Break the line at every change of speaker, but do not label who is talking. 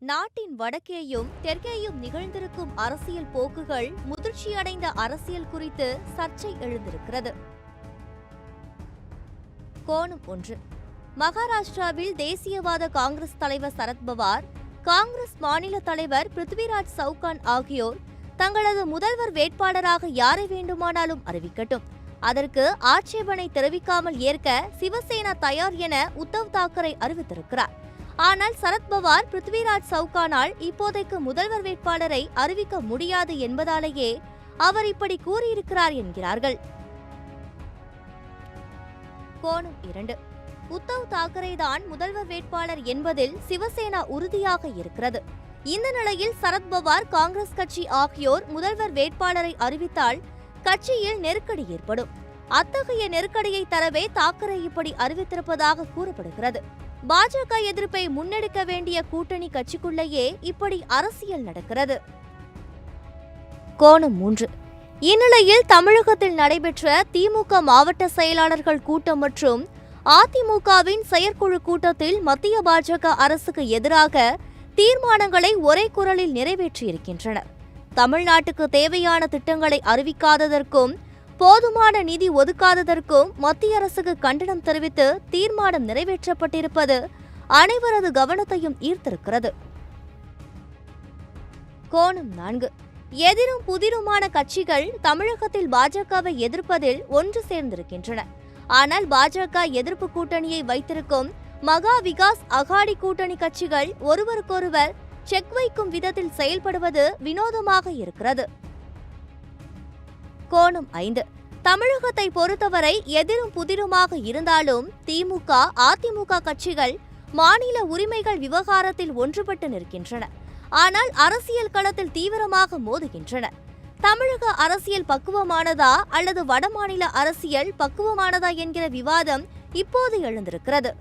நாட்டின் வடக்கேயும் தெற்கேயும் நிகழ்ந்திருக்கும் அரசியல் போக்குகள் முதிர்ச்சியடைந்த அரசியல் குறித்து சர்ச்சை எழுந்திருக்கிறது. கோணம் 1. மகாராஷ்டிராவில் தேசியவாத காங்கிரஸ் தலைவர் சரத்பவார், காங்கிரஸ் மாநில தலைவர் பிருத்விராஜ் சவுகான் ஆகியோர் தங்களது முதல்வர் வேட்பாளராக யாரை வேண்டுமானாலும் அறிவிக்கட்டும், அதற்கு ஆட்சேபனை தெரிவிக்காமல் ஏற்க சிவசேனா தயார் என உத்தவ் தாக்கரே அறிவித்திருக்கிறார். ஆனால் சரத்பவார் பிருத்விராஜ் சவுகானால் இப்போதைக்கு முதல்வர் வேட்பாளரை அறிவிக்க முடியாது என்பதாலேயே அவர் இப்படி கூறியிருக்கிறார் என்கிறார்கள். கோணம் 2. உத்தவ் தாக்கரே தான் முதல்வர் வேட்பாளர் என்பதில் சிவசேனா உறுதியாக இருக்கிறது. இந்த நிலையில் சரத்பவார், காங்கிரஸ் கட்சி ஆகியோர் முதல்வர் வேட்பாளரை அறிவித்தால் கட்சியில் நெருக்கடி ஏற்படும். அத்தகைய நெருக்கடியை தரவே தாக்கரே இப்படி அறிவித்திருப்பதாக கூறப்படுகிறது. பாஜக எதிர்ப்பை முன்னெடுக்க வேண்டிய கூட்டணி கட்சிக்குள்ளேயே இப்படி அரசியல் நடக்கிறது. கோணம் 3. இந்நிலையில் தமிழகத்தில் நடைபெற்ற திமுக மாவட்ட செயலாளர்கள் கூட்டம் மற்றும் அதிமுகவின் செயற்குழு கூட்டத்தில் மத்திய பாஜக அரசுக்கு எதிராக தீர்மானங்களை ஒரே குரலில் நிறைவேற்றியிருக்கின்றனர். தமிழ்நாட்டுக்கு தேவையான திட்டங்களை அறிவிக்காததற்கும் போதுமான நிதி ஒதுக்காததற்கும் மத்திய அரசுக்கு கண்டனம் தெரிவித்து தீர்மானம் நிறைவேற்றப்பட்டிருப்பது அனைவரது கவனத்தையும் ஈர்த்திருக்கிறது. கோணம் 4. எதிரும் புதிருமான கட்சிகள் தமிழகத்தில் பாஜகவை எதிர்ப்பதில் ஒன்று சேர்ந்திருக்கின்றன. ஆனால் பாஜக எதிர்ப்பு கூட்டணியை வைத்திருக்கும் மகா விகாஸ் அகாடி கூட்டணி கட்சிகள் ஒருவருக்கொருவர் செக் வைக்கும் விதத்தில் செயல்படுவது வினோதமாக இருக்கிறது. கோணம் 5. தமிழகத்தை பொறுத்தவரை எதிரும் புதிருமாக இருந்தாலும் திமுக, அதிமுக கட்சிகள் மாநில உரிமைகள் விவகாரத்தில் ஒன்றுபட்டு நிற்கின்றன. ஆனால் அரசியல் களத்தில் தீவிரமாக மோதுகின்றன. தமிழக அரசியல் பக்குவமானதா அல்லது வடமாநில அரசியல் பக்குவமானதா என்கிற விவாதம் இப்போது எழுந்திருக்கிறது.